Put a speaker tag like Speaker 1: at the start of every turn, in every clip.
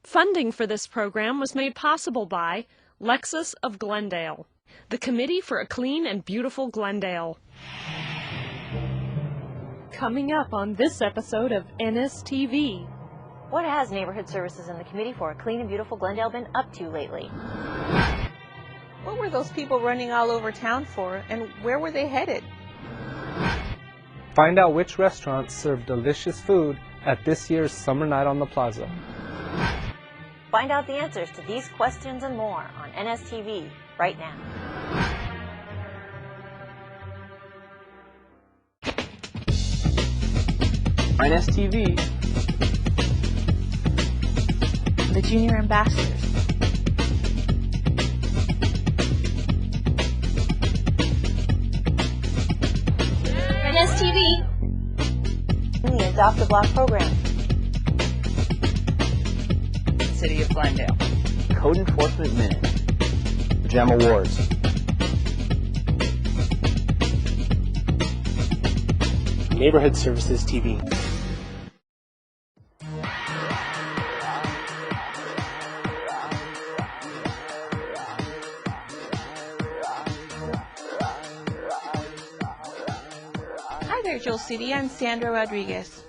Speaker 1: Funding for this program was made possible by Lexus of Glendale, the Committee for a Clean and Beautiful Glendale. Coming up on this episode of NSTV.
Speaker 2: What has Neighborhood Services and the Committee for a Clean and Beautiful Glendale been up to lately?
Speaker 3: What were those people running all over town for, and where were they headed?
Speaker 4: Find out which restaurants serve delicious food at this year's Summer Night on the Plaza.
Speaker 2: Find out the answers to these questions and more on NSTV right now.
Speaker 4: NSTV.
Speaker 3: The Junior Ambassadors.
Speaker 2: NSTV. The Adopt a Block program.
Speaker 5: City of Glendale.
Speaker 6: Code Enforcement Minute. Gem Awards.
Speaker 7: Neighborhood Services TV.
Speaker 3: Hi there, Joel City. I'm Sandra Rodriguez.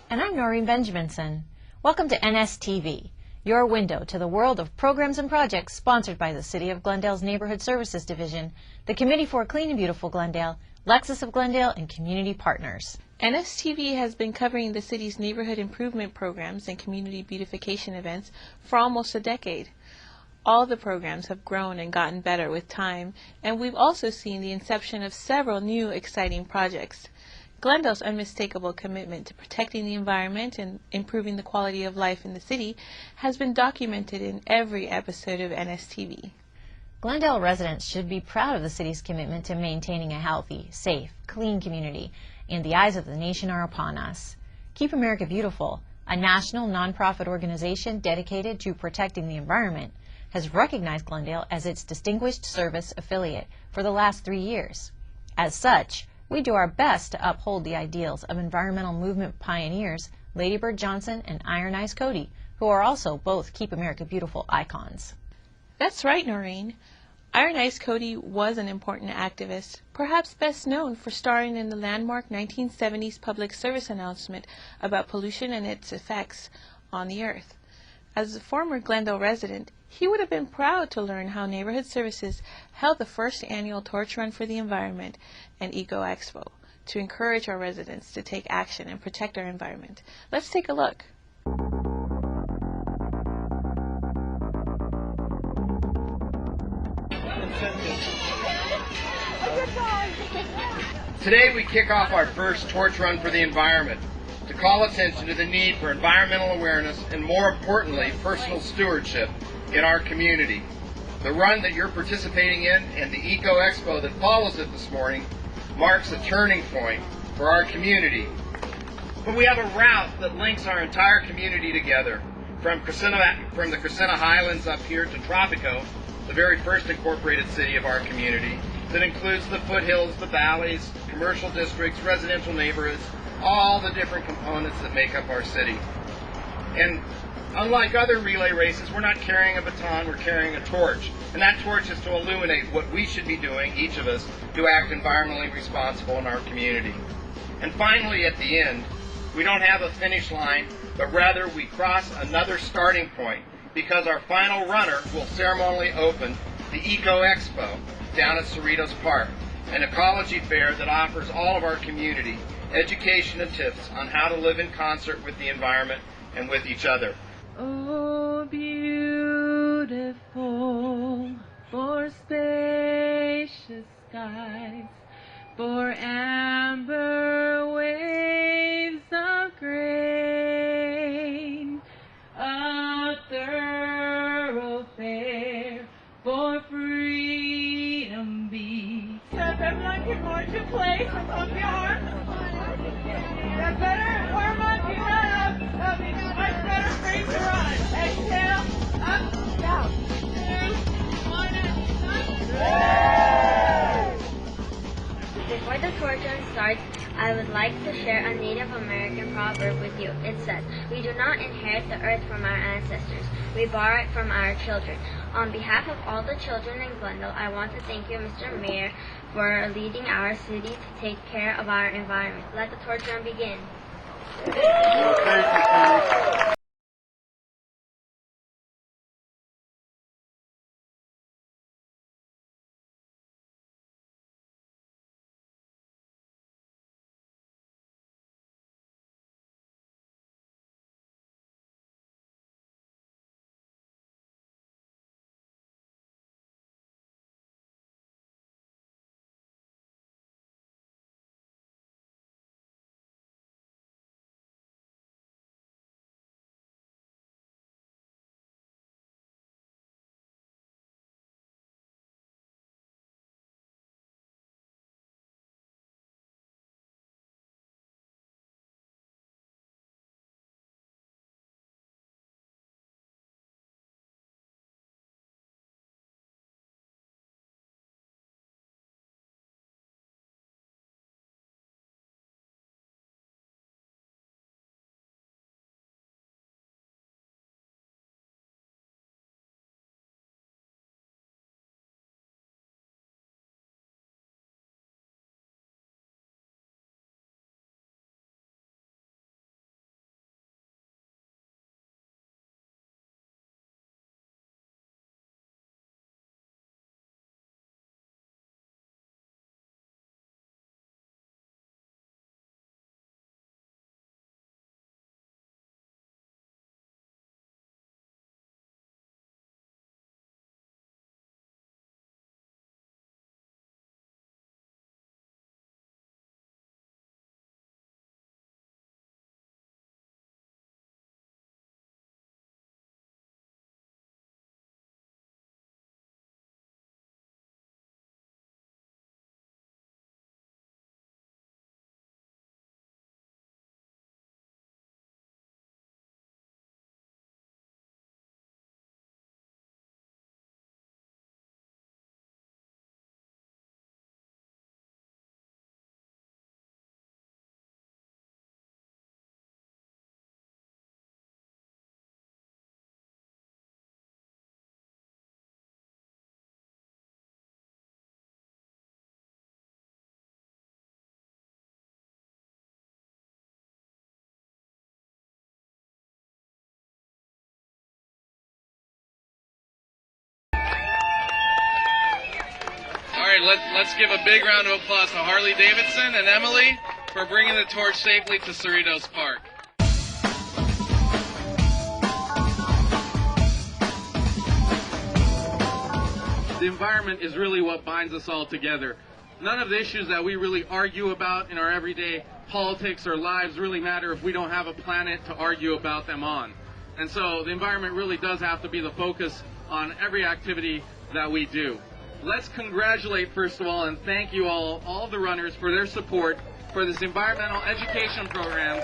Speaker 2: And I'm Noreen Benjaminson. Welcome to NSTV, your window to the world of programs and projects sponsored by the City of Glendale's Neighborhood Services Division, the Committee for a Clean and Beautiful Glendale, Lexus of Glendale, and community partners.
Speaker 3: NSTV has been covering the city's neighborhood improvement programs and community beautification events for almost a decade. All the programs have grown and gotten better with time, and we've also seen the inception of several new exciting projects. Glendale's unmistakable commitment to protecting the environment and improving the quality of life in the city has been documented in every episode of NSTV.
Speaker 2: Glendale residents should be proud of the city's commitment to maintaining a healthy, safe, clean community, and the eyes of the nation are upon us. Keep America Beautiful, a national nonprofit organization dedicated to protecting the environment, has recognized Glendale as its Distinguished Service Affiliate for the last 3 years. As such, we do our best to uphold the ideals of environmental movement pioneers Lady Bird Johnson and Iron Eyes Cody, who are also both Keep America Beautiful icons.
Speaker 3: That's right, Noreen. Iron Eyes Cody was an important activist, perhaps best known for starring in the landmark 1970s public service announcement about pollution and its effects on the earth. As a former Glendale resident, he would have been proud to learn how Neighborhood Services held the first annual Torch Run for the Environment and Eco Expo to encourage our residents to take action and protect our environment. Let's take a look.
Speaker 8: Today we kick off our first Torch Run for the Environment to call attention to the need for environmental awareness and, more importantly, personal stewardship in our community. The run that you're participating in and the Eco Expo that follows it this morning marks a turning point for our community. But we have a route that links our entire community together, from the Crescenta Highlands up here to Tropico, the very first incorporated city of our community, that includes the foothills, the valleys, commercial districts, residential neighborhoods, all the different components that make up our city. And unlike other relay races, we're not carrying a baton, we're carrying a torch. And that torch is to illuminate what we should be doing, each of us, to act environmentally responsible in our community. And finally, at the end, we don't have a finish line, but rather we cross another starting point, because our final runner will ceremonially open the Eco Expo down at Cerritos Park, an ecology fair that offers all of our community education and tips on how to live in concert with the environment and with each other.
Speaker 3: Oh, beautiful, for spacious skies, for amber waves of grain, a thoroughfare for freedom be. Does everyone get more to play from up your arms? That's better. Warm up, you have. That'll be much better free to run. Exhale, up, down. 2, 1, and
Speaker 9: Before the tour run starts, I I would like to share a Native American proverb with you. It says, "We do not inherit the earth from our ancestors. We borrow it from our children." On behalf of all the children in Glendale, I want to thank you, Mr. Mayor, for leading our city to take care of our environment. Let the torch run begin.
Speaker 8: All right, let's give a big round of applause to Harley Davidson and Emily for bringing the torch safely to Cerritos Park. The environment is really what binds us all together. None of the issues that we really argue about in our everyday politics or lives really matter if we don't have a planet to argue about them on. And so the environment really does have to be the focus on every activity that we do. Let's congratulate, first of all, and thank you all the runners for their support for this environmental education program.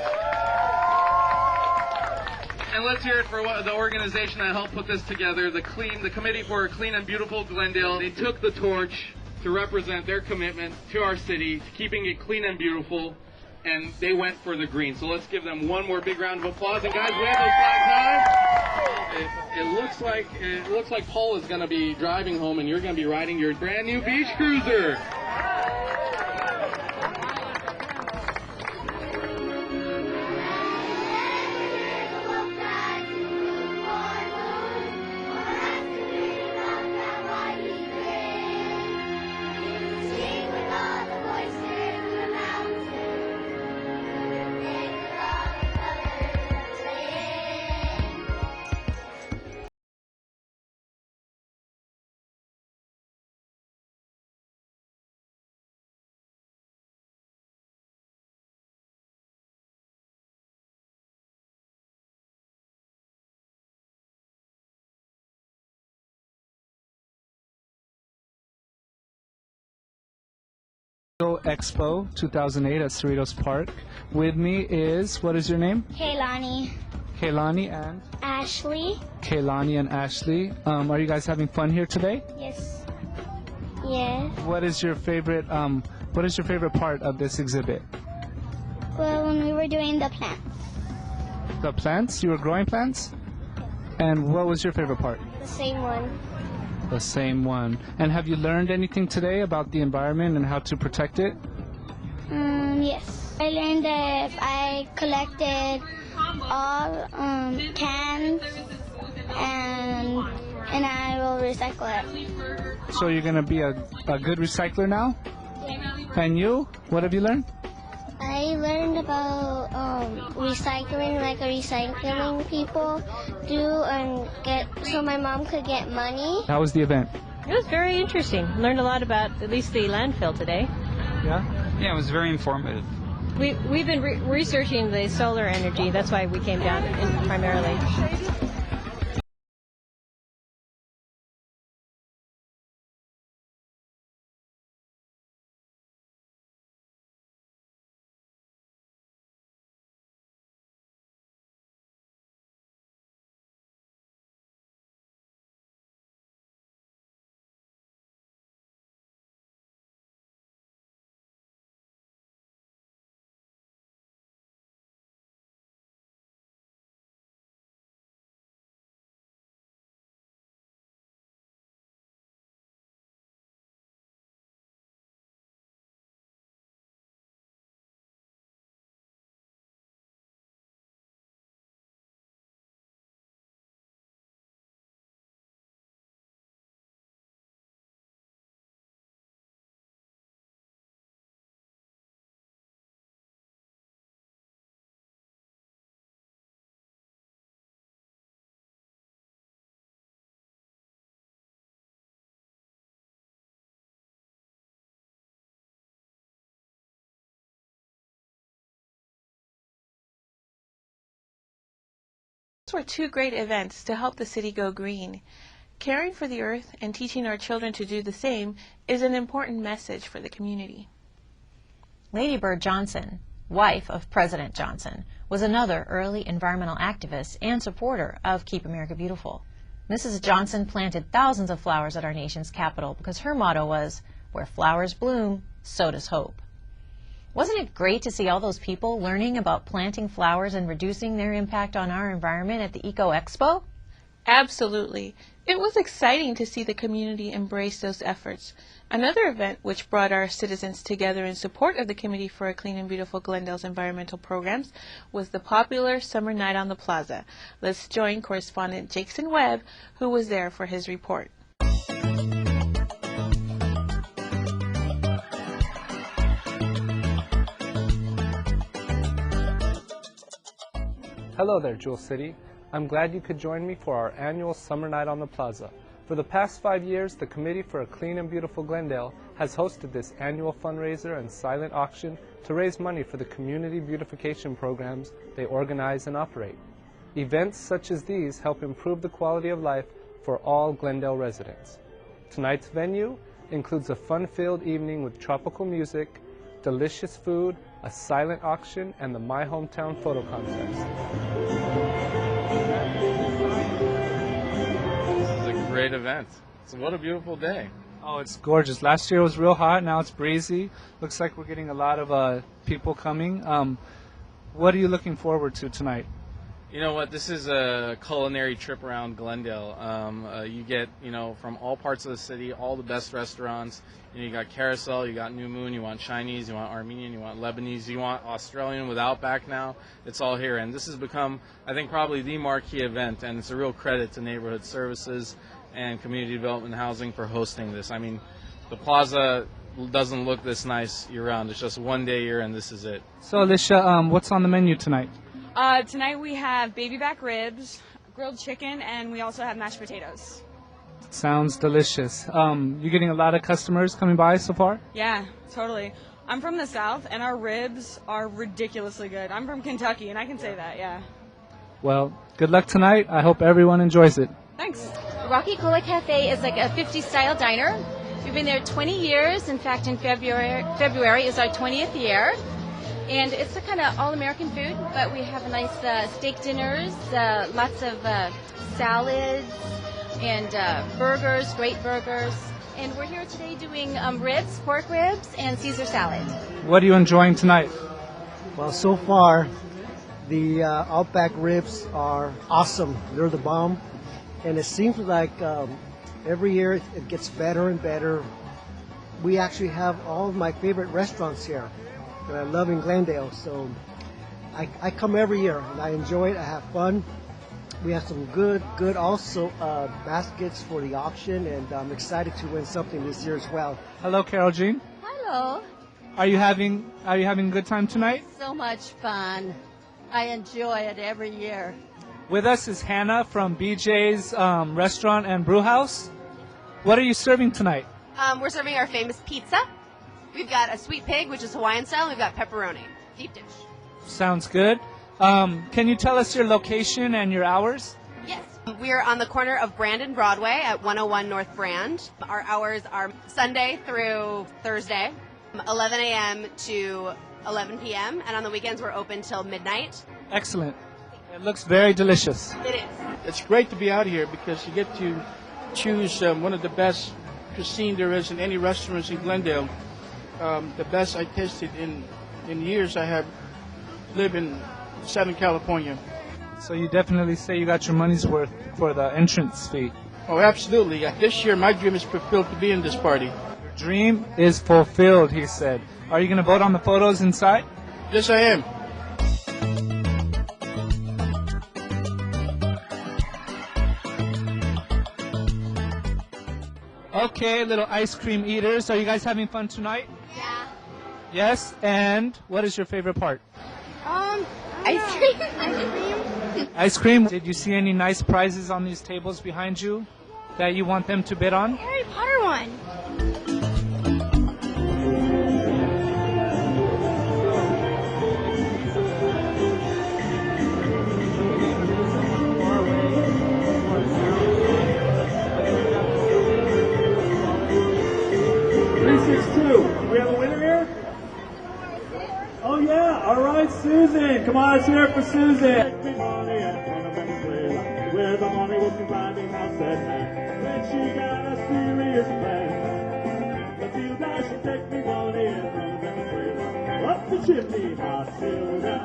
Speaker 8: And let's hear it for the organization that helped put this together, the Committee for a Clean and Beautiful Glendale. They took the torch to represent their commitment to our city, to keeping it clean and beautiful, and they went for the green. So let's give them one more big round of applause. And guys, wave those flags high. It looks like Paul is going to be driving home, and you're going to be riding your brand new beach cruiser.
Speaker 4: Expo 2008 at Cerritos Park. With me is, what is your name?
Speaker 10: Kaylani.
Speaker 4: Kaylani and?
Speaker 10: Ashley.
Speaker 4: Kaylani and Ashley. Are you guys having fun here today?
Speaker 10: Yes. Yes.
Speaker 4: What is your favorite part of this exhibit?
Speaker 9: Well, when we were doing the plants.
Speaker 10: The plants? You were growing plants? And what was your favorite part?
Speaker 9: The same one.
Speaker 10: The same one. And have you learned anything today about the environment and how to protect it?
Speaker 9: Yes. I learned that if I collected all cans and I will recycle it.
Speaker 10: So you're going to be a good recycler now? And you? What have you learned?
Speaker 9: I learned about recycling, like a recycling people do, and so my mom could get money.
Speaker 10: How was the event?
Speaker 2: It was very interesting. Learned a lot about at least the landfill today.
Speaker 10: Yeah?
Speaker 11: Yeah, it was very informative.
Speaker 2: We've been researching the solar energy. That's why we came down primarily.
Speaker 3: These were two great events to help the city go green. Caring for the earth and teaching our children to do the same is an important message for the community.
Speaker 2: Lady Bird Johnson, wife of President Johnson, was another early environmental activist and supporter of Keep America Beautiful. Mrs. Johnson planted thousands of flowers at our nation's capital because her motto was, "Where flowers bloom, so does hope." Wasn't it great to see all those people learning about planting flowers and reducing their impact on our environment at the Eco Expo?
Speaker 3: Absolutely. It was exciting to see the community embrace those efforts. Another event which brought our citizens together in support of the Committee for a Clean and Beautiful Glendale's environmental programs was the popular Summer Night on the Plaza. Let's join correspondent Jason Webb, who was there for his report.
Speaker 4: Hello there, Jewel City. I'm glad you could join me for our annual Summer Night on the Plaza. For the past 5 years, the Committee for a Clean and Beautiful Glendale has hosted this annual fundraiser and silent auction to raise money for the community beautification programs they organize and operate. Events such as these help improve the quality of life for all Glendale residents. Tonight's venue includes a fun-filled evening with tropical music, delicious food, a silent auction, and the My Hometown photo contest.
Speaker 12: This is a great event. So what a beautiful day.
Speaker 10: Oh, it's gorgeous. Last year it was real hot. Now it's breezy. Looks like we're getting a lot of people coming. What are you looking forward to tonight?
Speaker 12: You know what? This is a culinary trip around Glendale. You get, from all parts of the city, all the best restaurants. You got Carousel, you got New Moon, you want Chinese, you want Armenian, you want Lebanese, you want Australian with Outback now. It's all here. And this has become, I think, probably the marquee event. And it's a real credit to Neighborhood Services and Community Development and Housing for hosting this. I mean, the plaza doesn't look this nice year-round. It's just one day a year, and this is it.
Speaker 10: So, Alicia, what's on the menu tonight?
Speaker 13: Tonight we have baby back ribs, grilled chicken, and we also have mashed potatoes.
Speaker 10: Sounds delicious. You getting a lot of customers coming by so far?
Speaker 13: Yeah, totally. I'm from the South, and our ribs are ridiculously good. I'm from Kentucky, and I can say that, yeah.
Speaker 10: Well, good luck tonight. I hope everyone enjoys it.
Speaker 13: Thanks.
Speaker 14: Rocky Cola Cafe is like a 50s style diner. We've been there 20 years. In fact, in February is our 20th year. And it's a kind of all-American food, but we have nice steak dinners, lots of salads, and burgers, great burgers. And we're here today doing ribs, pork ribs, and Caesar salad.
Speaker 10: What are you enjoying tonight?
Speaker 11: Well, so far, the Outback ribs are awesome. They're the bomb. And it seems like every year it gets better and better. We actually have all of my favorite restaurants here that I love in Glendale. So I come every year and I enjoy it. I have fun. We have some good also baskets for the auction, and I'm excited to win something this year as well.
Speaker 10: Hello, Carol Jean.
Speaker 15: Hello.
Speaker 10: Are you having a good time tonight?
Speaker 15: So much fun. I enjoy it every year.
Speaker 10: With us is Hannah from BJ's Restaurant and Brew House. What are you serving tonight?
Speaker 16: We're serving our famous pizza. We've got a sweet pig, which is Hawaiian style, and we've got pepperoni, deep dish.
Speaker 10: Sounds good. Can you tell us your location and your hours?
Speaker 16: Yes. We are on the corner of Brand and Broadway at 101 North Brand. Our hours are Sunday through Thursday, 11 a.m. to 11 p.m., and on the weekends we're open till midnight.
Speaker 10: Excellent. It looks very delicious.
Speaker 16: It is.
Speaker 17: It's great to be out here because you get to choose one of the best cuisine there is in any restaurants in Glendale. The best I tasted in years. I have lived in Southern California.
Speaker 10: So you definitely say you got your money's worth for the entrance fee.
Speaker 17: Oh, absolutely. This year my dream is fulfilled to be in this party.
Speaker 10: Your dream is fulfilled, he said. Are you going to vote on the photos inside?
Speaker 17: Yes, I am.
Speaker 10: Okay, little ice cream eaters. Are you guys having fun tonight?
Speaker 16: Yeah.
Speaker 10: Yes, and what is your favorite part?
Speaker 16: Ice cream. Ice cream.
Speaker 10: Ice cream. Did you see any nice prizes on these tables behind you that you want them to bid on?
Speaker 16: Harry Potter one.
Speaker 18: We have a winner here? Oh yeah, all right, Susan. Come on, let's hear it for Susan. Take me money and Venezuela, where the money will be finding house at night. When she got a serious plan. Matilda, she take me money and Venezuela, up the chimney, Matilda,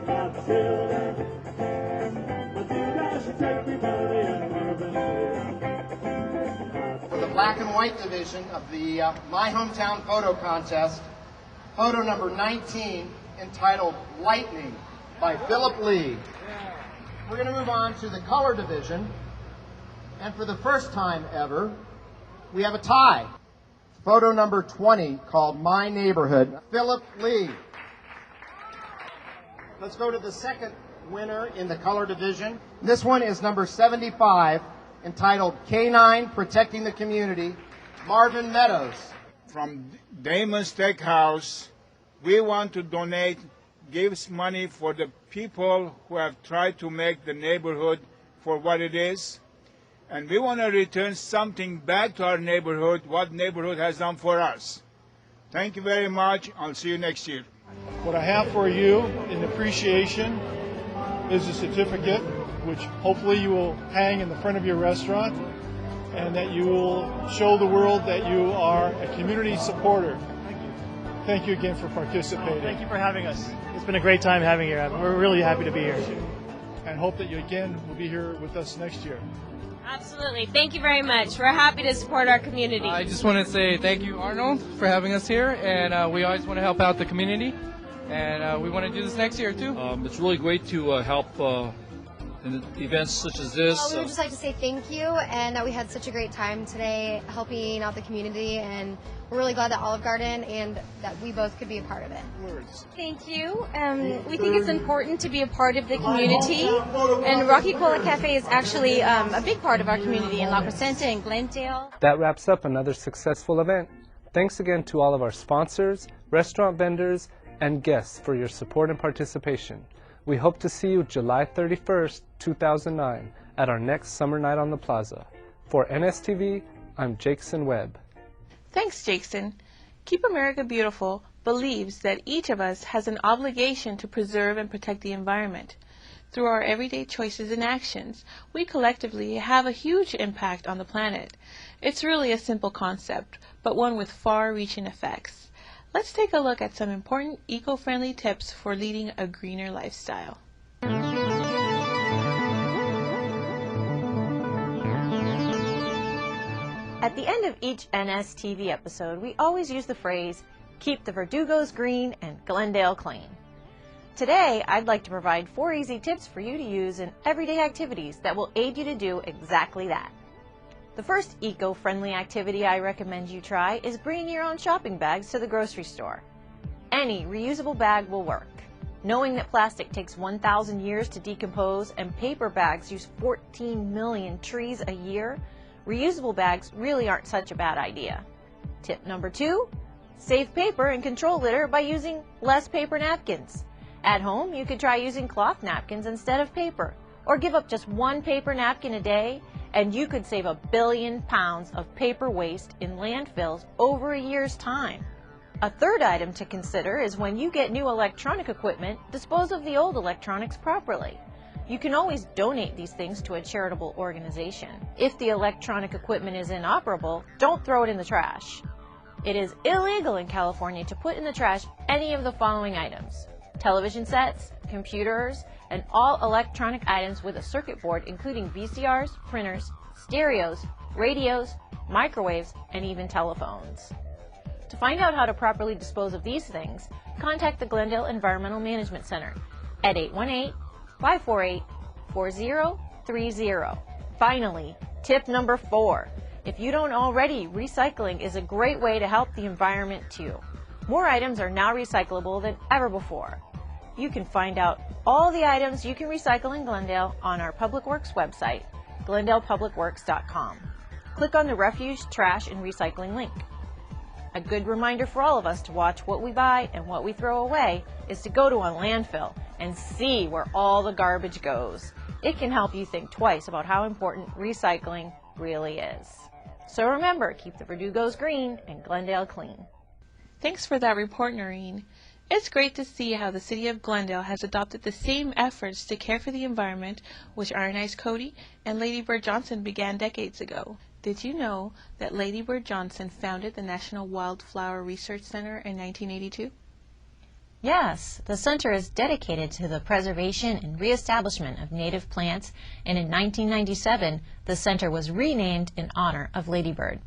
Speaker 18: Matilda. Matilda, she take me money and Venezuela.
Speaker 8: For the black and white division of the My Hometown Photo Contest, photo number 19, entitled Lightning by Philip Lee. We're going to move on to the color division, and for the first time ever, we have a tie. Photo number 20, called My Neighborhood, Philip Lee. Let's go to the second winner in the color division. This one is number 75, entitled K9 Protecting the Community, Marvin Meadows.
Speaker 19: From Damon Steakhouse, we want to donate, give money for the people who have tried to make the neighborhood for what it is. And we want to return something back to our neighborhood, what neighborhood has done for us. Thank you very much. I'll see you next year.
Speaker 18: What I have for you in appreciation is a certificate, which hopefully you will hang in the front of your restaurant, and that you will show the world that you are a community supporter. Thank you again for participating.
Speaker 7: Thank you for having us. It's been a great time having you here. We're really happy to be here.
Speaker 18: And hope that you again will be here with us next year.
Speaker 1: Absolutely. Thank you very much. We're happy to support our community.
Speaker 20: I just want to say thank you, Arnold, for having us here, and we always want to help out the community, and we want to do this next year too.
Speaker 21: It's really great to help in events such as this.
Speaker 22: We would just like to say thank you, and that we had such a great time today helping out the community, and we're really glad that Olive Garden and that we both could be a part of it.
Speaker 14: Thank you. We think it's important to be a part of the community, and Rocky Cola Cafe is actually a big part of our community in La Crescenta and Glendale.
Speaker 4: That wraps up another successful event. Thanks again to all of our sponsors, restaurant vendors, and guests for your support and participation. We hope to see you July 31st, 2009 at our next Summer Night on the Plaza. For NSTV, I'm Jackson Webb.
Speaker 3: Thanks, Jason. Keep America Beautiful believes that each of us has an obligation to preserve and protect the environment. Through our everyday choices and actions, we collectively have a huge impact on the planet. It's really a simple concept, but one with far-reaching effects. Let's take a look at some important eco-friendly tips for leading a greener lifestyle.
Speaker 2: At the end of each NSTV episode, we always use the phrase, keep the Verdugos green and Glendale clean. Today, I'd like to provide 4 easy tips for you to use in everyday activities that will aid you to do exactly that. The first eco-friendly activity I recommend you try is bringing your own shopping bags to the grocery store. Any reusable bag will work. Knowing that plastic takes 1,000 years to decompose and paper bags use 14 million trees a year, reusable bags really aren't such a bad idea. Tip number 2, save paper and control litter by using less paper napkins. At home, you could try using cloth napkins instead of paper, or give up just 1 paper napkin a day, and you could save 1 billion pounds of paper waste in landfills over a year's time. A third item to consider is when you get new electronic equipment, dispose of the old electronics properly. You can always donate these things to a charitable organization. If the electronic equipment is inoperable, don't throw it in the trash. It is illegal in California to put in the trash any of the following items: television sets, computers, and all electronic items with a circuit board, including VCRs, printers, stereos, radios, microwaves, and even telephones. To find out how to properly dispose of these things, contact the Glendale Environmental Management Center at 818-548-4030. Finally, tip number 4. If you don't already, recycling is a great way to help the environment too. More items are now recyclable than ever before. You can find out all the items you can recycle in Glendale on our Public Works website, GlendalePublicWorks.com. Click on the Refuge, Trash, and Recycling link. A good reminder for all of us to watch what we buy and what we throw away is to go to a landfill and see where all the garbage goes. It can help you think twice about how important recycling really is. So remember, keep the Verdugos green and Glendale clean.
Speaker 3: Thanks for that report, Noreen. It's great to see how the City of Glendale has adopted the same efforts to care for the environment which Iron Eyes Cody and Lady Bird Johnson began decades ago. Did you know that Lady Bird Johnson founded the National Wildflower Research Center in 1982?
Speaker 2: Yes, the center is dedicated to the preservation and reestablishment of native plants, and in 1997, the center was renamed in honor of Lady Bird.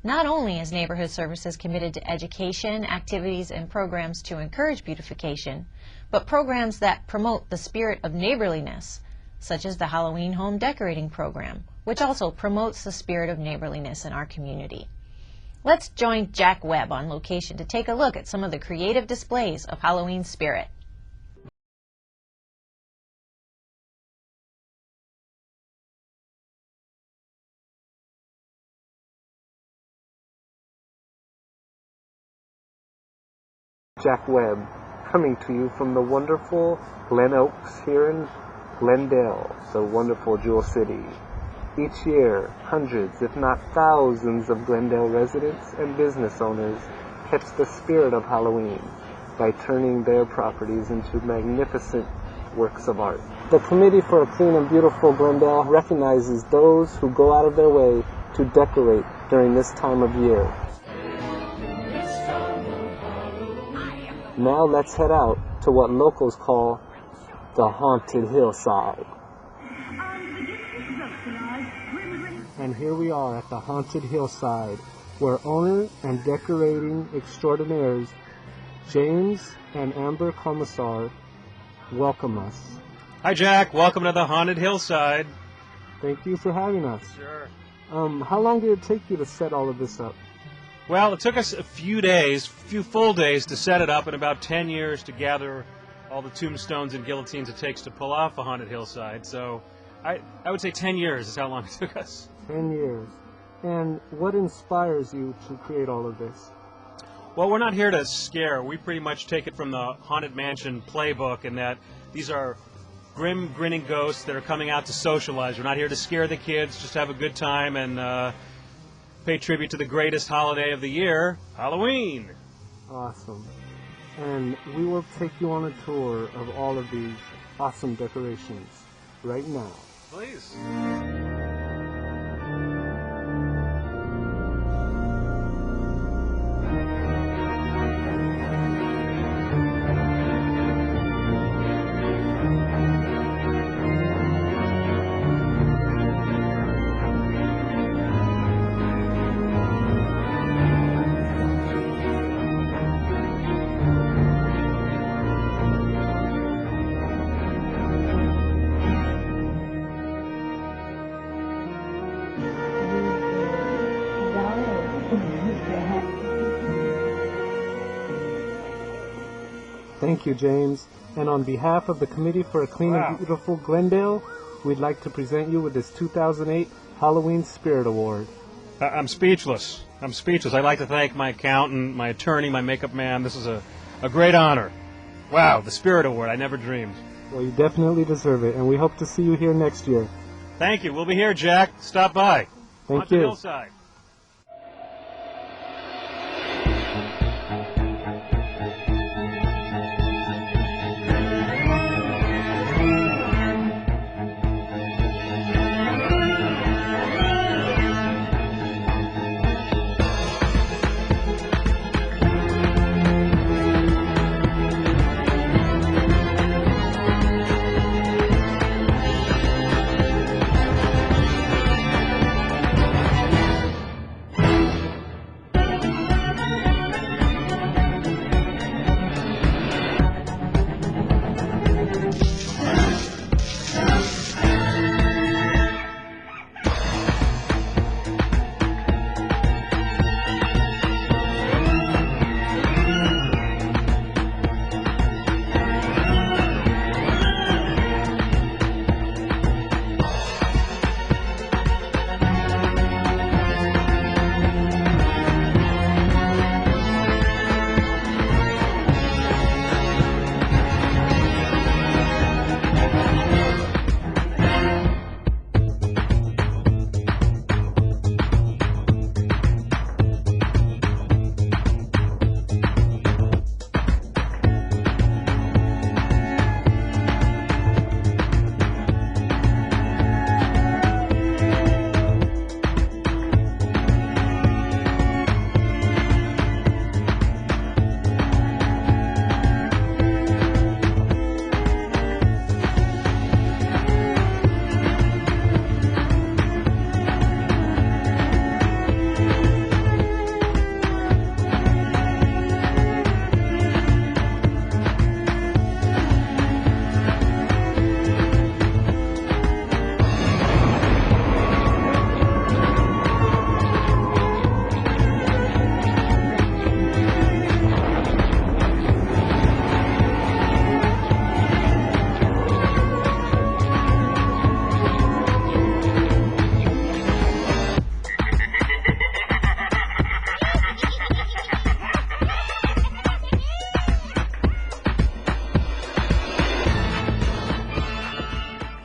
Speaker 2: Not only is Neighborhood Services committed to education, activities, and programs to encourage beautification, but programs that promote the spirit of neighborliness, such as the Halloween Home Decorating Program, which also promotes the spirit of neighborliness in our community. Let's join Jack Webb on location to take a look at some of the creative displays of Halloween spirit.
Speaker 4: Jack Webb, coming to you from the wonderful Glen Oaks here in Glendale, the wonderful Jewel City. Each year, hundreds, if not thousands, of Glendale residents and business owners catch the spirit of Halloween by turning their properties into magnificent works of art. The Committee for a Clean and Beautiful Glendale recognizes those who go out of their way to decorate during this time of year. Now let's head out to what locals call the Haunted Hillside. And here we are at the Haunted Hillside, where owner and decorating extraordinaires James and Amber Commissar welcome us.
Speaker 5: Hi Jack, welcome to the Haunted Hillside.
Speaker 4: Thank you for having us.
Speaker 5: Sure.
Speaker 4: How long did it take you to set all of this up?
Speaker 5: Well, it took us a few full days to set it up, and about 10 years to gather all the tombstones and guillotines it takes to pull off a Haunted Hillside. So I would say 10 years is how long it took us.
Speaker 4: 10 years. And what inspires you to create all of this?
Speaker 5: Well, we're not here to scare. We pretty much take it from the Haunted Mansion playbook, in that these are grim, grinning ghosts that are coming out to socialize. We're not here to scare the kids, just have a good time and pay tribute to the greatest holiday of the year, Halloween.
Speaker 4: Awesome. And we will take you on a tour of all of these awesome decorations right now.
Speaker 5: Please.
Speaker 4: Thank you, James. And on behalf of the Committee for a Clean and Beautiful Glendale, we'd like to present you with this 2008 Halloween Spirit Award.
Speaker 5: I'm speechless. I'd like to thank my accountant, my attorney, my makeup man. This is a great honor. Wow, the Spirit Award. I never dreamed.
Speaker 4: Well, you definitely deserve it, and we hope to see you here next year.
Speaker 5: Thank you. We'll be here, Jack. Stop by.
Speaker 4: Thank
Speaker 5: Onto
Speaker 4: you.
Speaker 5: Hillside.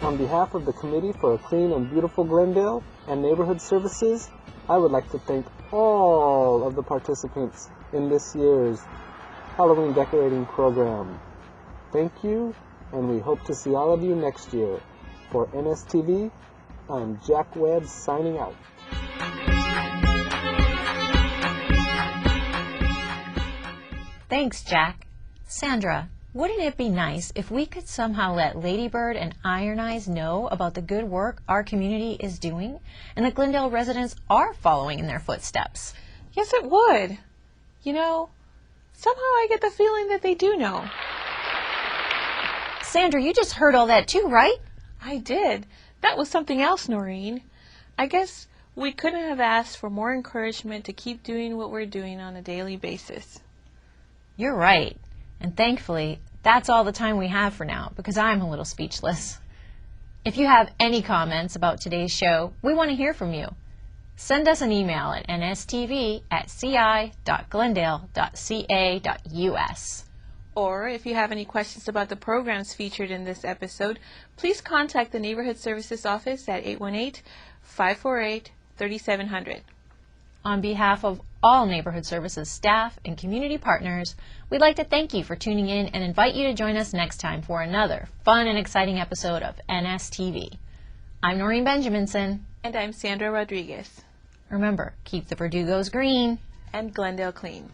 Speaker 4: On behalf of the Committee for a Clean and Beautiful Glendale and Neighborhood Services, I would like to thank all of the participants in this year's Halloween decorating program. Thank you, and we hope to see all of you next year. For NSTV, I'm Jack Webb signing out.
Speaker 2: Thanks, Jack. Sandra, wouldn't it be nice if we could somehow let Ladybird and Iron Eyes know about the good work our community is doing and that Glendale residents are following in their footsteps?
Speaker 3: Yes, it would. You know, somehow I get the feeling that they do know.
Speaker 2: Sandra, you just heard all that too, right?
Speaker 3: I did. That was something else, Noreen. I guess we couldn't have asked for more encouragement to keep doing what we're doing on a daily basis.
Speaker 2: You're right. And thankfully, that's all the time we have for now, because I'm a little speechless. If you have any comments about today's show, we want to hear from you. Send us an email at nstv@ci.glendale.ca.us.
Speaker 3: Or if you have any questions about the programs featured in this episode, please contact the Neighborhood Services Office at 818-548-3700.
Speaker 2: On behalf of all Neighborhood Services staff and community partners, we'd like to thank you for tuning in and invite you to join us next time for another fun and exciting episode of NSTV. I'm Noreen Benjaminson.
Speaker 3: And I'm Sandra Rodriguez.
Speaker 2: Remember, keep the Verdugos green.
Speaker 3: And Glendale clean.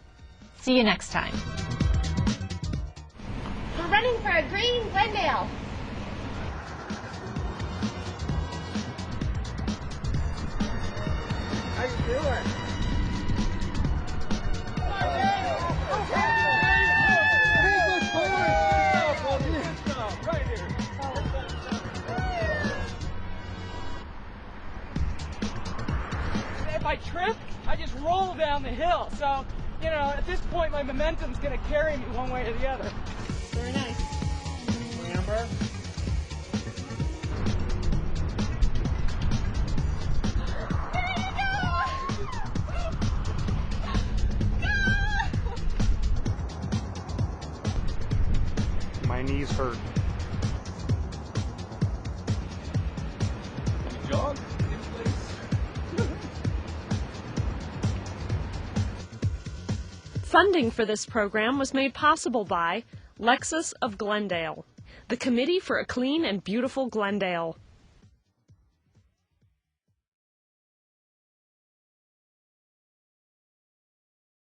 Speaker 2: See you next time.
Speaker 22: We're running for a green Glendale.
Speaker 18: How you doing?
Speaker 6: If I trip, I just roll down the hill. So, you know, at this point, my momentum's going to carry me one way or the other.
Speaker 3: Very nice.
Speaker 6: Amber.
Speaker 5: My knees hurt.
Speaker 21: Jog?
Speaker 1: Funding for this program was made possible by Lexus of Glendale, the Committee for a Clean and Beautiful Glendale,